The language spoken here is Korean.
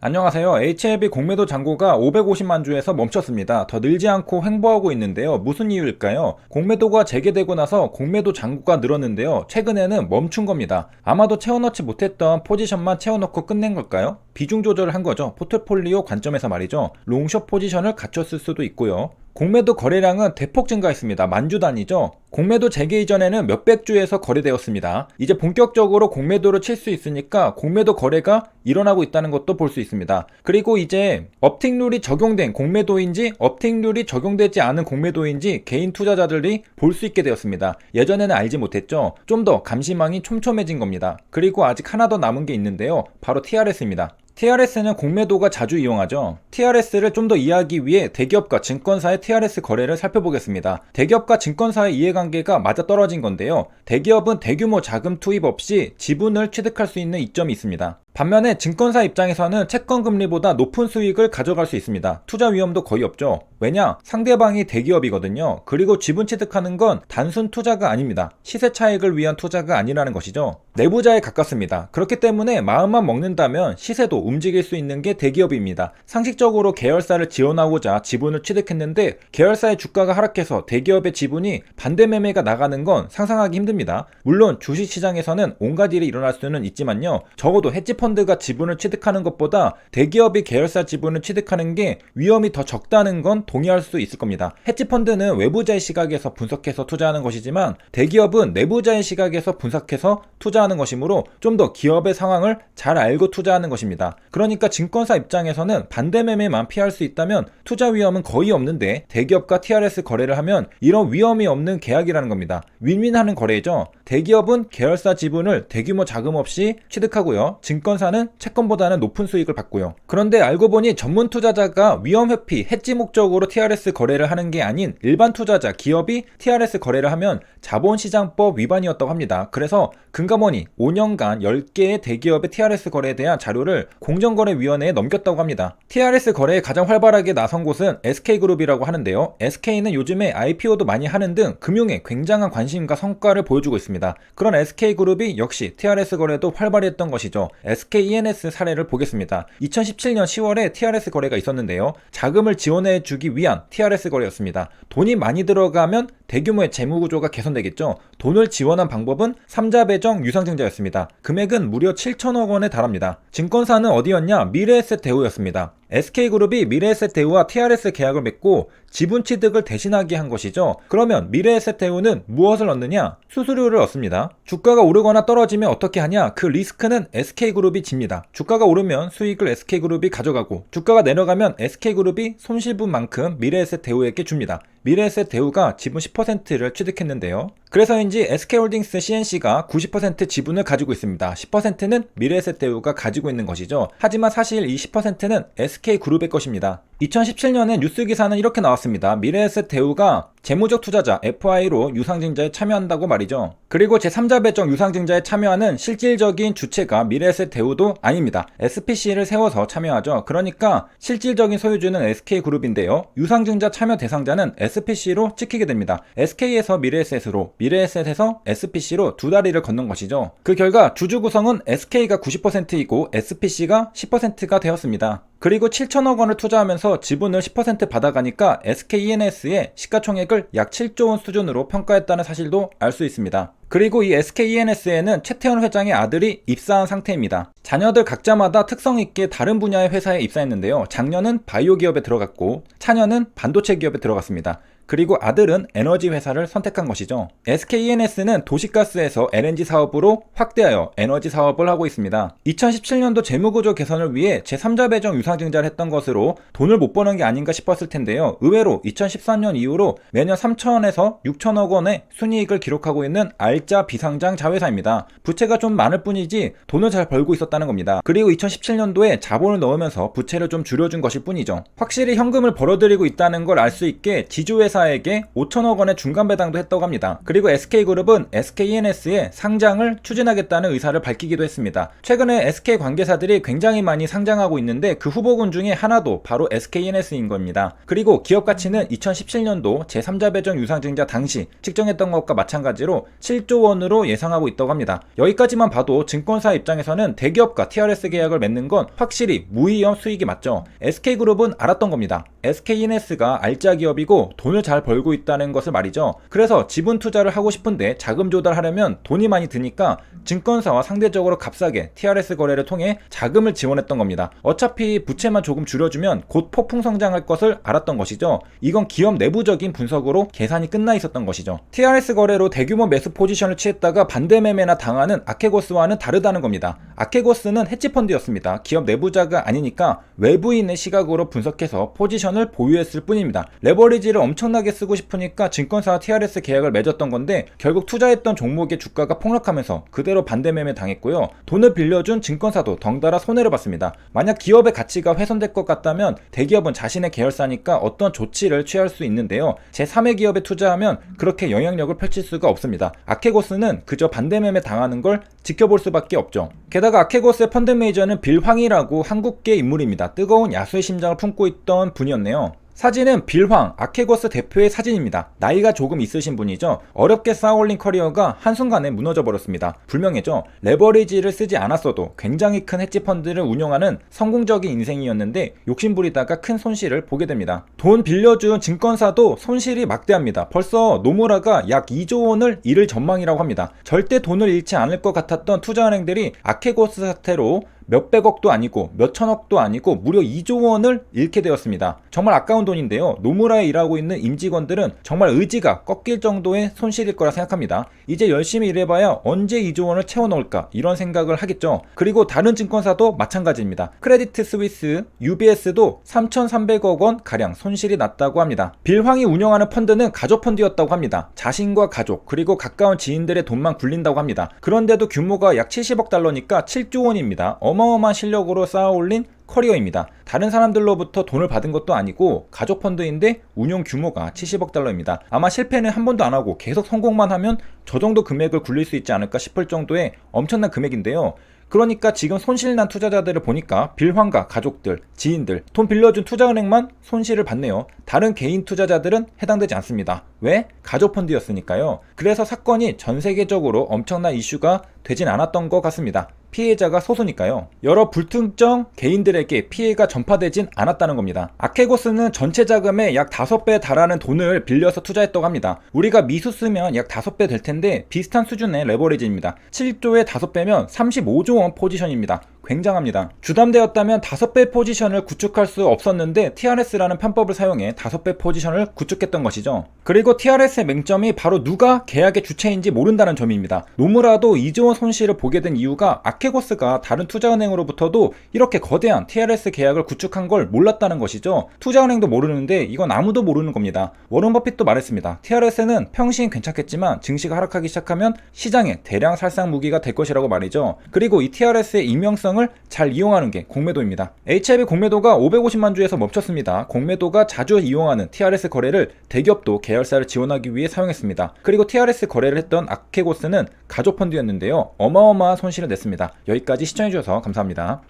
안녕하세요. HLB 공매도 잔고가 550만 주에서 멈췄습니다. 더 늘지 않고 횡보하고 있는데요. 무슨 이유일까요? 공매도가 재개되고 나서 공매도 잔고가 늘었는데요. 최근에는 멈춘 겁니다. 아마도 채워넣지 못했던 포지션만 채워넣고 끝낸 걸까요? 비중 조절을 한 거죠. 포트폴리오 관점에서 말이죠. 롱숏 포지션을 갖췄을 수도 있고요. 공매도 거래량은 대폭 증가했습니다. 만주 단위죠. 공매도 재개 이전에는 몇백 주에서 거래되었습니다. 이제 본격적으로 공매도를 칠 수 있으니까 공매도 거래가 일어나고 있다는 것도 볼 수 있습니다. 그리고 이제 업틱 룰이 적용된 공매도인지 업틱 룰이 적용되지 않은 공매도인지 개인 투자자들이 볼 수 있게 되었습니다. 예전에는 알지 못했죠. 좀 더 감시망이 촘촘해진 겁니다. 그리고 아직 하나 더 남은 게 있는데요. 바로 TRS입니다. TRS는 공매도가 자주 이용하죠. TRS를 좀 더 이해하기 위해 대기업과 증권사의 TRS 거래를 살펴보겠습니다. 대기업과 증권사의 이해관계가 맞아떨어진 건데요. 대기업은 대규모 자금 투입 없이 지분을 취득할 수 있는 이점이 있습니다. 반면에 증권사 입장에서는 채권 금리보다 높은 수익을 가져갈 수 있습니다. 투자 위험도 거의 없죠. 왜냐? 상대방이 대기업이거든요. 그리고 지분 취득하는 건 단순 투자가 아닙니다. 시세 차익을 위한 투자가 아니라는 것이죠. 내부자에 가깝습니다. 그렇기 때문에 마음만 먹는다면 시세도 움직일 수 있는 게 대기업입니다. 상식적으로 계열사를 지원하고자 지분을 취득했는데 계열사의 주가가 하락해서 대기업의 지분이 반대 매매가 나가는 건 상상하기 힘듭니다. 물론 주식시장에서는 온갖 일이 일어날 수는 있지만요. 적어도 헤지펀드가 지분을 취득하는 것보다 대기업이 계열사 지분을 취득하는 게 위험이 더 적다는 건 동의할 수 있을 겁니다. 헤지펀드는 외부자의 시각에서 분석해서 투자하는 것이지만 대기업은 내부자의 시각에서 분석해서 투자하는 것이므로 좀 더 기업의 상황을 잘 알고 투자하는 것입니다. 그러니까 증권사 입장에서는 반대 매매만 피할 수 있다면 투자 위험은 거의 없는데 대기업과 TRS 거래를 하면 이런 위험이 없는 계약이라는 겁니다. 윈윈하는 거래죠. 대기업은 계열사 지분을 대규모 자금 없이 취득하고요. 증권사는 채권보다는 높은 수익을 받고요. 그런데 알고 보니 전문 투자자가 위험 회피, 해지 목적으로 TRS 거래를 하는 게 아닌 일반 투자자, 기업이 TRS 거래를 하면 자본시장법 위반이었다고 합니다. 그래서 금감원이 5년간 10개의 대기업의 TRS 거래에 대한 자료를 공정거래위원회에 넘겼다고 합니다. TRS 거래에 가장 활발하게 나선 곳은 SK그룹이라고 하는데요. SK는 요즘에 IPO도 많이 하는 등 금융에 굉장한 관심과 성과를 보여주고 있습니다. 그런 SK그룹이 역시 TRS 거래도 활발히 했던 것이죠. SKENS 사례를 보겠습니다. 2017년 10월에 TRS 거래가 있었는데요. 자금을 지원해주기 위한 TRS 거래였습니다. 돈이 많이 들어가면 대규모의 재무구조가 개선되겠죠. 돈을 지원한 방법은 3자 배정 유상증자였습니다. 금액은 무려 7천억 원에 달합니다. 증권사는 어디였냐? 미래에셋 대우였습니다. SK그룹이 미래에셋 대우와 TRS 계약을 맺고 지분 취득을 대신하게 한 것이죠. 그러면 미래에셋 대우는 무엇을 얻느냐? 수수료를 얻습니다. 주가가 오르거나 떨어지면 어떻게 하냐? 그 리스크는 SK그룹이 집니다. 주가가 오르면 수익을 SK그룹이 가져가고 주가가 내려가면 SK그룹이 손실분만큼 미래에셋 대우에게 줍니다. 미래에셋 대우가 지분 10%를 취득했는데요. 그래서인지 SK홀딩스 CNC가 90% 지분을 가지고 있습니다. 10%는 미래에셋 대우가 가지고 있는 것이죠. 하지만 사실 이 10%는 SK그룹의 것입니다. 2017년에 뉴스 기사는 이렇게 나왔습니다. 미래에셋 대우가 재무적 투자자 FI로 유상증자에 참여한다고 말이죠. 그리고 제3자 배정 유상증자에 참여하는 실질적인 주체가 미래에셋 대우도 아닙니다. SPC를 세워서 참여하죠. 그러니까 실질적인 소유주는 SK그룹인데요. 유상증자 참여 대상자는 SPC로 찍히게 됩니다. SK에서 미래에셋으로, 미래에셋에서 SPC로 두 다리를 건넌 것이죠. 그 결과 주주 구성은 SK가 90%이고 SPC가 10%가 되었습니다. 그리고 7천억 원을 투자하면서 지분을 10% 받아가니까 SKENS의 시가총액을 약 7조 원 수준으로 평가했다는 사실도 알 수 있습니다. 그리고 이 SKENS에는 최태원 회장의 아들이 입사한 상태입니다. 자녀들 각자마다 특성 있게 다른 분야의 회사에 입사했는데요. 장녀는 바이오 기업에 들어갔고 차녀는 반도체 기업에 들어갔습니다. 그리고 아들은 에너지 회사를 선택한 것이죠. SKENS는 도시가스에서 LNG 사업으로 확대하여 에너지 사업을 하고 있습니다. 2017년도 재무구조 개선을 위해 제3자 배정 유상증자를 했던 것으로 돈을 못 버는 게 아닌가 싶었을 텐데요. 의외로 2014년 이후로 매년 3천원에서 6천억 원의 순이익을 기록하고 있는 알짜 비상장 자회사입니다. 부채가 좀 많을 뿐이지 돈을 잘 벌고 있었다는 겁니다. 그리고 2017년도에 자본을 넣으면서 부채를 좀 줄여준 것일 뿐이죠. 확실히 현금을 벌어들이고 있다는 걸 알 수 있게 지주회사 증권사에게 5천억 원의 중간 배당도 했다고 합니다. 그리고 SK그룹은 SKENS의 상장을 추진하겠다는 의사를 밝히기도 했습니다. 최근에 SK 관계사들이 굉장히 많이 상장하고 있는데 그 후보군 중에 하나도 바로 SKENS인 겁니다. 그리고 기업 가치는 2017년도 제3자 배정 유상증자 당시 측정했던 것과 마찬가지로 7조 원으로 예상하고 있다고 합니다. 여기까지만 봐도 증권사 입장에서는 대기업과 TRS 계약을 맺는 건 확실히 무위험 수익이 맞죠. SK그룹은 알았던 겁니다. SKENS가 알짜 기업이고 돈을 잘 벌고 있다는 것을 말이죠. 그래서 지분 투자를 하고 싶은데 자금 조달하려면 돈이 많이 드니까 증권사와 상대적으로 값싸게 TRS 거래를 통해 자금을 지원했던 겁니다. 어차피 부채만 조금 줄여주면 곧 폭풍 성장할 것을 알았던 것이죠. 이건 기업 내부적인 분석으로 계산이 끝나 있었던 것이죠. TRS 거래로 대규모 매수 포지션을 취했다가 반대 매매나 당하는 아케고스와는 다르다는 겁니다. 아케고스는 헤지펀드였습니다. 기업 내부자가 아니니까 외부인의 시각으로 분석해서 포지션을 보유했을 뿐입니다. 레버리지를 엄청나게 쓰고 싶으니까 증권사와 TRS 계약을 맺었던 건데 결국 투자했던 종목의 주가가 폭락하면서 그대로 반대 매매 당했고요. 돈을 빌려준 증권사도 덩달아 손해를 봤습니다. 만약 기업의 가치가 훼손될 것 같다면 대기업은 자신의 계열사니까 어떤 조치를 취할 수 있는데요. 제3의 기업에 투자하면 그렇게 영향력을 펼칠 수가 없습니다. 아케고스는 그저 반대 매매 당하는 걸 지켜볼 수밖에 없죠. 게다가 아케고스의 펀드 매니저는 빌 황이라고 한국계 인물입니다. 뜨거운 야수의 심장을 품고 있던 분이었네요. 사진은 빌황, 아케고스 대표의 사진입니다. 나이가 조금 있으신 분이죠. 어렵게 쌓아올린 커리어가 한순간에 무너져버렸습니다. 불명예죠. 레버리지를 쓰지 않았어도 굉장히 큰 헤지펀드를 운영하는 성공적인 인생이었는데 욕심부리다가 큰 손실을 보게 됩니다. 돈 빌려준 증권사도 손실이 막대합니다. 벌써 노무라가 약 2조 원을 잃을 전망이라고 합니다. 절대 돈을 잃지 않을 것 같았던 투자은행들이 아케고스 사태로 몇백억도 아니고 몇천억도 아니고 무려 2조 원을 잃게 되었습니다. 정말 아까운 돈인데요. 노무라에 일하고 있는 임직원들은 정말 의지가 꺾일 정도의 손실일 거라 생각합니다. 이제 열심히 일해봐야 언제 2조 원을 채워 넣을까 이런 생각을 하겠죠. 그리고 다른 증권사도 마찬가지입니다. 크레디트 스위스, UBS도 3,300억 원 가량 손실이 났다고 합니다. 빌황이 운영하는 펀드는 가족 펀드였다고 합니다. 자신과 가족 그리고 가까운 지인들의 돈만 굴린다고 합니다. 그런데도 규모가 약 70억 달러니까 7조 원입니다. 어마어마한 실력으로 쌓아올린 커리어입니다. 다른 사람들로부터 돈을 받은 것도 아니고 가족 펀드인데 운용 규모가 70억 달러입니다. 아마 실패는 한 번도 안 하고 계속 성공만 하면 저 정도 금액을 굴릴 수 있지 않을까 싶을 정도의 엄청난 금액인데요. 그러니까 지금 손실난 투자자들을 보니까 빌황과 가족들, 지인들, 돈 빌려준 투자은행만 손실을 봤네요. 다른 개인 투자자들은 해당되지 않습니다. 왜? 가족 펀드였으니까요. 그래서 사건이 전 세계적으로 엄청난 이슈가 되진 않았던 것 같습니다. 피해자가 소수니까요. 여러 불특정 개인들에게 피해가 전파되진 않았다는 겁니다. 아케고스는 전체 자금의 약 5배에 달하는 돈을 빌려서 투자했다고 합니다. 우리가 미수 쓰면 약 5배 될 텐데 비슷한 수준의 레버리지입니다. 7조에 5배면 35조 원 포지션입니다. 굉장합니다. 주담대였다면 5배 포지션을 구축할 수 없었는데 TRS라는 편법을 사용해 5배 포지션을 구축했던 것이죠. 그리고 TRS의 맹점이 바로 누가 계약의 주체인지 모른다는 점입니다. 노무라도 2조 원 손실을 보게 된 이유가 아케고스가 다른 투자은행으로부터도 이렇게 거대한 TRS 계약을 구축한 걸 몰랐다는 것이죠. 투자은행도 모르는데 이건 아무도 모르는 겁니다. 워런 버핏도 말했습니다. TRS는 평시엔 괜찮겠지만 증시가 하락하기 시작하면 시장의 대량 살상 무기가 될 것이라고 말이죠. 그리고 이 TRS의 익명성을 잘 이용하는 게 공매도입니다. HIB 공매도가 550만 주에서 멈췄습니다. 공매도가 자주 이용하는 TRS 거래를 대기업도 계열사를 지원하기 위해 사용했습니다. 그리고 TRS 거래를 했던 아케고스는 가족 펀드였는데요. 어마어마한 손실을 냈습니다. 여기까지 시청해주셔서 감사합니다.